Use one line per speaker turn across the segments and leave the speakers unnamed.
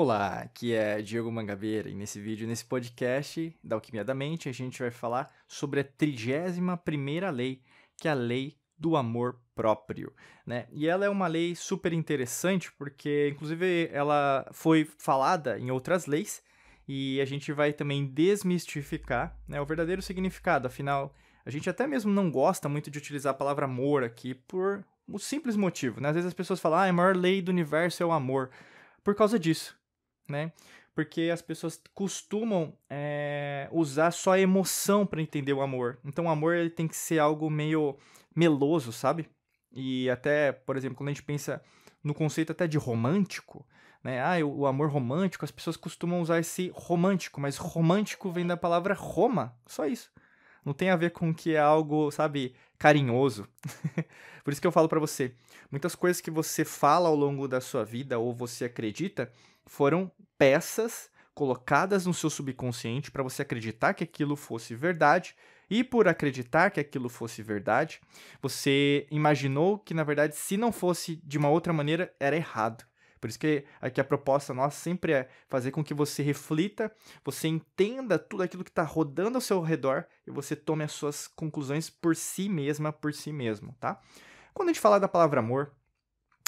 Olá, aqui é Diego Mangabeira e nesse vídeo, nesse podcast da Alquimia da Mente, a gente vai falar sobre a 31ª lei, que é a lei do amor próprio, né? E ela é uma lei super interessante porque, inclusive, ela foi falada em outras leis e a gente vai também desmistificar, né, o verdadeiro significado. Afinal, a gente até mesmo não gosta muito de utilizar a palavra amor aqui por um simples motivo, né? Às vezes as pessoas falam, a maior lei do universo é o amor, por causa disso, né? Porque as pessoas costumam usar só a emoção para entender o amor. Então, o amor ele tem que ser algo meio meloso, sabe? E até, por exemplo, quando a gente pensa no conceito até de romântico, né? O amor romântico, as pessoas costumam usar esse romântico, mas romântico vem da palavra Roma, só isso. Não tem a ver com que é algo, sabe, carinhoso. Por isso que eu falo pra você, muitas coisas que você fala ao longo da sua vida ou você acredita foram peças colocadas no seu subconsciente para você acreditar que aquilo fosse verdade, e por acreditar que aquilo fosse verdade, você imaginou que, na verdade, se não fosse de uma outra maneira, era errado. Por isso que aqui a proposta nossa sempre é fazer com que você reflita, você entenda tudo aquilo que está rodando ao seu redor e você tome as suas conclusões por si mesma, por si mesmo, tá? Quando a gente fala da palavra amor,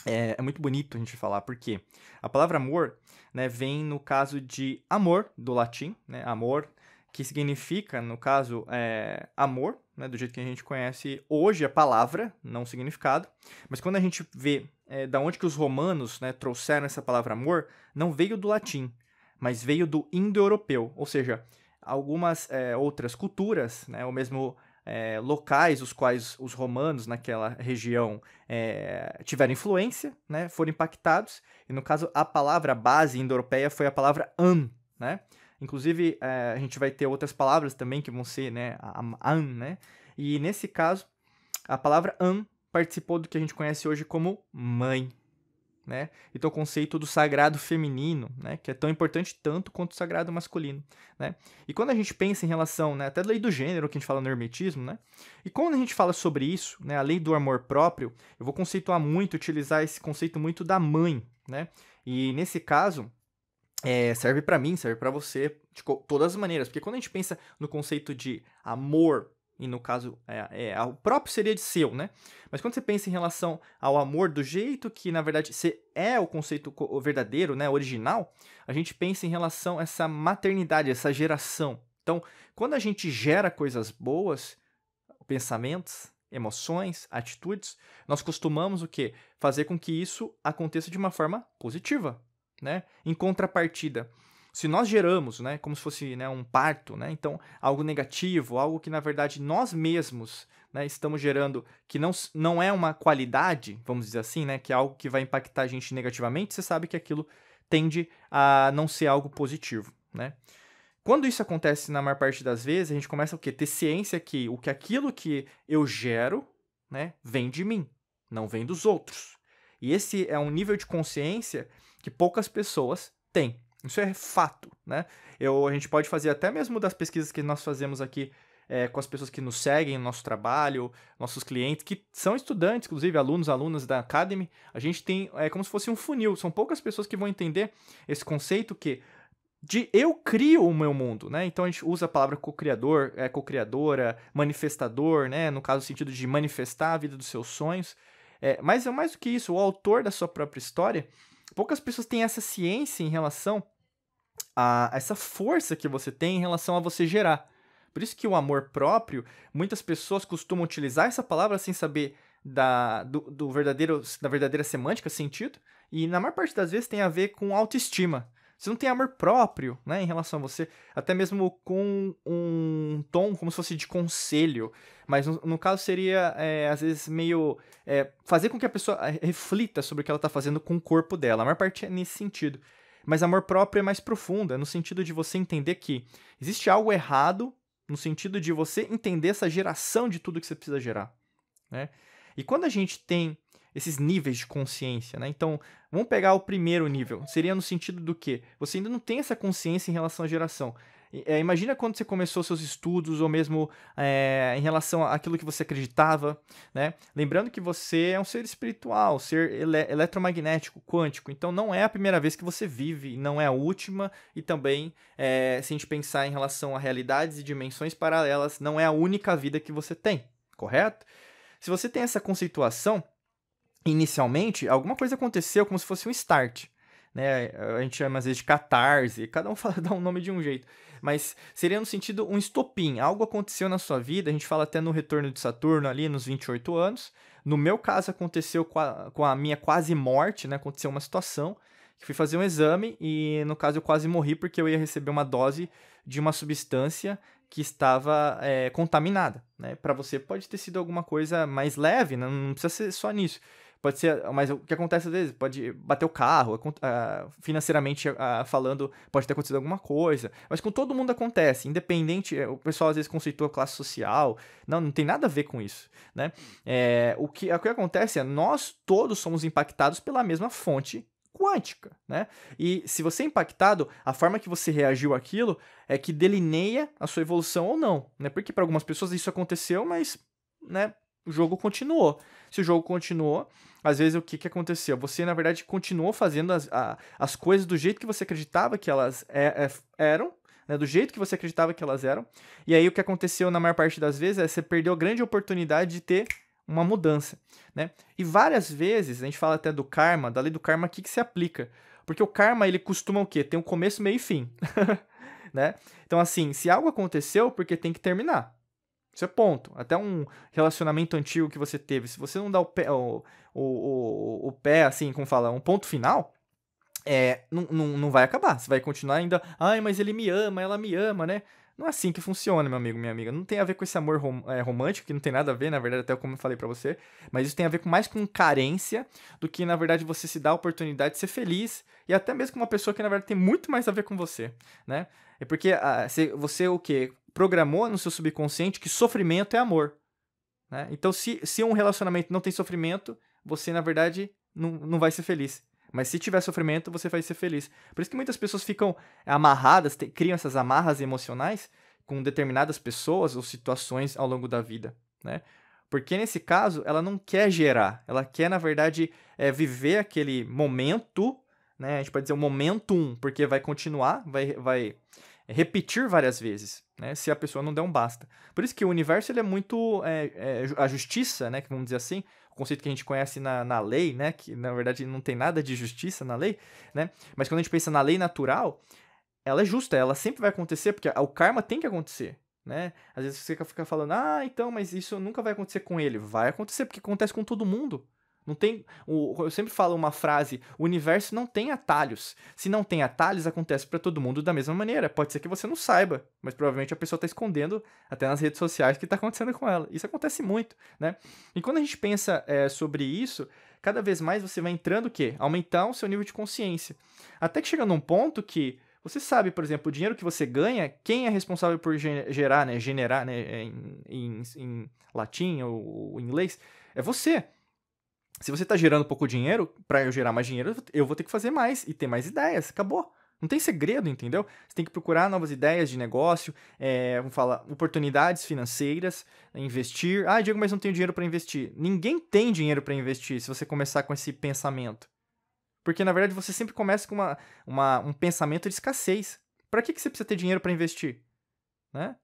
é muito bonito a gente falar, porque a palavra amor, né, vem no caso de amor, do latim, né, amor, que significa, no caso, amor, né, do jeito que a gente conhece hoje a palavra, não o significado, mas quando a gente vê da onde que os romanos, né, trouxeram essa palavra amor, não veio do latim, mas veio do indo-europeu, ou seja, algumas outras culturas, né, ou mesmo locais os quais os romanos naquela região tiveram influência, né, foram impactados, e no caso a palavra base indo-europeia foi a palavra né? Inclusive, a gente vai ter outras palavras também que vão ser, né, an, né? E nesse caso, a palavra an participou do que a gente conhece hoje como mãe, né? Então, o conceito do sagrado feminino, né, que é tão importante tanto quanto o sagrado masculino, né? E quando a gente pensa em relação, né, até da lei do gênero, que a gente fala no hermetismo, né? E quando a gente fala sobre isso, né, a lei do amor próprio, eu vou conceituar muito, utilizar esse conceito muito da mãe, né? E nesse caso, serve para mim, serve para você, de todas as maneiras. Porque quando a gente pensa no conceito de amor, e no caso, o próprio seria de seu, né? Mas quando você pensa em relação ao amor do jeito que, na verdade, é o conceito verdadeiro, né, original, a gente pensa em relação a essa maternidade, essa geração. Então, quando a gente gera coisas boas, pensamentos, emoções, atitudes, nós costumamos o quê? Fazer com que isso aconteça de uma forma positiva, né? Em contrapartida, se nós geramos, né, como se fosse, né, um parto, né, então algo negativo, algo que na verdade nós mesmos, né, estamos gerando, que não é uma qualidade, vamos dizer assim, né, que é algo que vai impactar a gente negativamente, você sabe que aquilo tende a não ser algo positivo, né? Quando isso acontece na maior parte das vezes, a gente começa o quê? Ter ciência que aquilo que eu gero, né, vem de mim, não vem dos outros. E esse é um nível de consciência que poucas pessoas têm. Isso é fato, né? A gente pode fazer até mesmo das pesquisas que nós fazemos aqui com as pessoas que nos seguem no nosso trabalho, nossos clientes, que são estudantes, inclusive alunos, alunas da Academy. A gente tem como se fosse um funil. São poucas pessoas que vão entender esse conceito que eu crio o meu mundo, né? Então a gente usa a palavra co-criador, co-criadora, manifestador, né? No caso, o sentido de manifestar a vida dos seus sonhos. Mas é mais do que isso, o autor da sua própria história. Poucas pessoas têm essa ciência em relação a essa força que você tem em relação a você gerar. Por isso que o amor próprio, muitas pessoas costumam utilizar essa palavra sem saber da verdadeira semântica, sentido, e na maior parte das vezes tem a ver com autoestima. Você não tem amor próprio, né, em relação a você, até mesmo com um tom como se fosse de conselho, mas no caso seria, às vezes, meio fazer com que a pessoa reflita sobre o que ela está fazendo com o corpo dela. A maior parte é nesse sentido. Mas amor próprio é mais profundo, é no sentido de você entender que existe algo errado, no sentido de você entender essa geração de tudo que você precisa gerar, né? E quando a gente tem esses níveis de consciência, né? Então, vamos pegar o primeiro nível. Seria no sentido do quê? Você ainda não tem essa consciência em relação à geração. Imagina quando você começou seus estudos, ou mesmo em relação àquilo que você acreditava, né? Lembrando que você é um ser espiritual, ser eletromagnético, quântico, então não é a primeira vez que você vive, não é a última, e também, se a gente pensar em relação a realidades e dimensões paralelas, não é a única vida que você tem, correto? Se você tem essa conceituação, inicialmente, alguma coisa aconteceu como se fosse um start, né? A gente chama às vezes de catarse, cada um dá um nome de um jeito, mas seria no sentido um estopim, algo aconteceu na sua vida, a gente fala até no retorno de Saturno ali nos 28 anos, no meu caso aconteceu com a minha quase morte, né? Aconteceu uma situação, que fui fazer um exame e no caso eu quase morri porque eu ia receber uma dose de uma substância que estava contaminada, né? Para você pode ter sido alguma coisa mais leve, né? Não precisa ser só nisso. Pode ser, mas o que acontece às vezes, pode bater o carro, financeiramente falando, pode ter acontecido alguma coisa, mas com todo mundo acontece, independente, o pessoal às vezes conceitua classe social, não tem nada a ver com isso, né? O que acontece é, nós todos somos impactados pela mesma fonte quântica, né? E se você é impactado, a forma que você reagiu àquilo é que delineia a sua evolução ou não, né? Porque para algumas pessoas isso aconteceu, mas, né, o jogo continuou. Se o jogo continuou, às vezes o que aconteceu? Você, na verdade, continuou fazendo as coisas do jeito que você acreditava que elas eram, né? Do jeito que você acreditava que elas eram. E aí o que aconteceu na maior parte das vezes é você perdeu a grande oportunidade de ter uma mudança, né? E várias vezes, a gente fala até do karma, da lei do karma, que se aplica? Porque o karma, ele costuma o quê? Tem um começo, meio e fim, né? Então, assim, se algo aconteceu, porque tem que terminar. Isso é ponto. Até um relacionamento antigo que você teve, se você não dá o pé, assim, como fala, um ponto final, não vai acabar. Você vai continuar ainda, ai, mas ele me ama, ela me ama, né? Não é assim que funciona, meu amigo, minha amiga. Não tem a ver com esse amor romântico, que não tem nada a ver, na verdade, até como eu falei pra você. Mas isso tem a ver mais com carência do que, na verdade, você se dá a oportunidade de ser feliz. E até mesmo com uma pessoa que, na verdade, tem muito mais a ver com você, né? É porque você o quê? Programou no seu subconsciente que sofrimento é amor, né? Então, se um relacionamento não tem sofrimento, você, na verdade, não vai ser feliz. Mas se tiver sofrimento, você vai ser feliz. Por isso que muitas pessoas ficam amarradas, criam essas amarras emocionais com determinadas pessoas ou situações ao longo da vida, né? Porque nesse caso, ela não quer gerar, ela quer, na verdade, viver aquele momento, né? A gente pode dizer um momentum, porque vai continuar, vai repetir várias vezes, né? Se a pessoa não der um basta. Por isso que o universo ele é muito a justiça, né? Que vamos dizer assim, o conceito que a gente conhece na lei, né? Que na verdade não tem nada de justiça na lei, né? Mas quando a gente pensa na lei natural, ela é justa, ela sempre vai acontecer, porque o karma tem que acontecer, né? Às vezes você fica falando, então, mas isso nunca vai acontecer com ele. Vai acontecer, porque acontece com todo mundo. Não tem. Eu sempre falo uma frase: o universo não tem atalhos. Se não tem atalhos, acontece para todo mundo da mesma maneira. Pode ser que você não saiba, mas provavelmente a pessoa está escondendo até nas redes sociais o que está acontecendo com ela. Isso acontece muito, né? E quando a gente pensa sobre isso, cada vez mais você vai entrando o quê? Aumentar o seu nível de consciência. Até que chega num ponto que você sabe, por exemplo, o dinheiro que você ganha, quem é responsável por gerar, né? Generar, né? Em latim ou em inglês, é você. Se você está gerando pouco dinheiro, para eu gerar mais dinheiro, eu vou ter que fazer mais e ter mais ideias. Acabou. Não tem segredo, entendeu? Você tem que procurar novas ideias de negócio, vamos falar, oportunidades financeiras, investir. Diego, mas não tenho dinheiro para investir. Ninguém tem dinheiro para investir se você começar com esse pensamento. Porque, na verdade, você sempre começa com um pensamento de escassez. Para que você precisa ter dinheiro para investir? Né?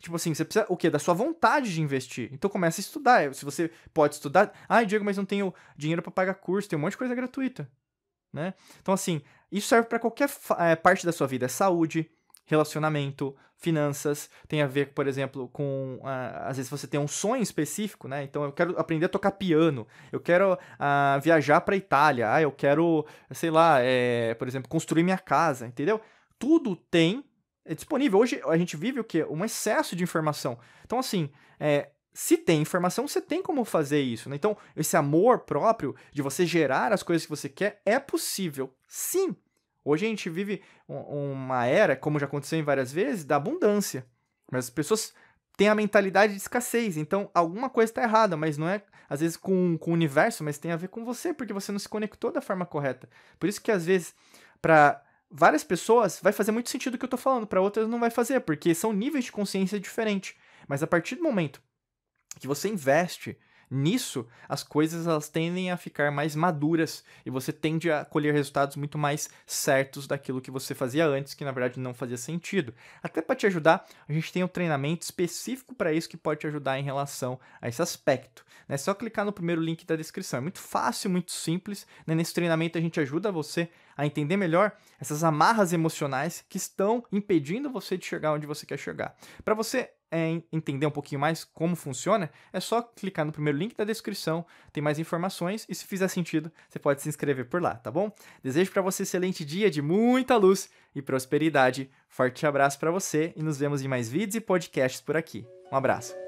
Tipo assim, você precisa o quê? Da sua vontade de investir. Então começa a estudar. Se você pode estudar... Diego, mas não tenho dinheiro para pagar curso. Tem um monte de coisa gratuita, né? Então assim, isso serve para qualquer parte da sua vida. Saúde, relacionamento, finanças. Tem a ver, por exemplo, com... às vezes você tem um sonho específico, né? Então eu quero aprender a tocar piano. Eu quero viajar para Itália. Eu quero, sei lá, por exemplo, construir minha casa, entendeu? Tudo tem... É disponível. Hoje a gente vive o quê? Um excesso de informação. Então, assim, se tem informação, você tem como fazer isso, né? Então, esse amor próprio de você gerar as coisas que você quer é possível. Sim! Hoje a gente vive uma era, como já aconteceu em várias vezes, da abundância. Mas as pessoas têm a mentalidade de escassez. Então, alguma coisa está errada, mas não é, às vezes, com o universo, mas tem a ver com você, porque você não se conectou da forma correta. Por isso que, às vezes, para várias pessoas vai fazer muito sentido o que eu tô falando, para outras não vai fazer, porque são níveis de consciência diferentes. Mas a partir do momento que você investe nisso, as coisas elas tendem a ficar mais maduras e você tende a colher resultados muito mais certos daquilo que você fazia antes, que na verdade não fazia sentido. Até para te ajudar, a gente tem um treinamento específico para isso que pode te ajudar em relação a esse aspecto. É só clicar no primeiro link da descrição. É muito fácil, muito simples. Nesse treinamento a gente ajuda você a entender melhor essas amarras emocionais que estão impedindo você de chegar onde você quer chegar. Para você entender um pouquinho mais como funciona, é só clicar no primeiro link da descrição, tem mais informações e se fizer sentido, você pode se inscrever por lá, tá bom? Desejo para você um excelente dia de muita luz e prosperidade. Forte abraço para você e nos vemos em mais vídeos e podcasts por aqui. Um abraço.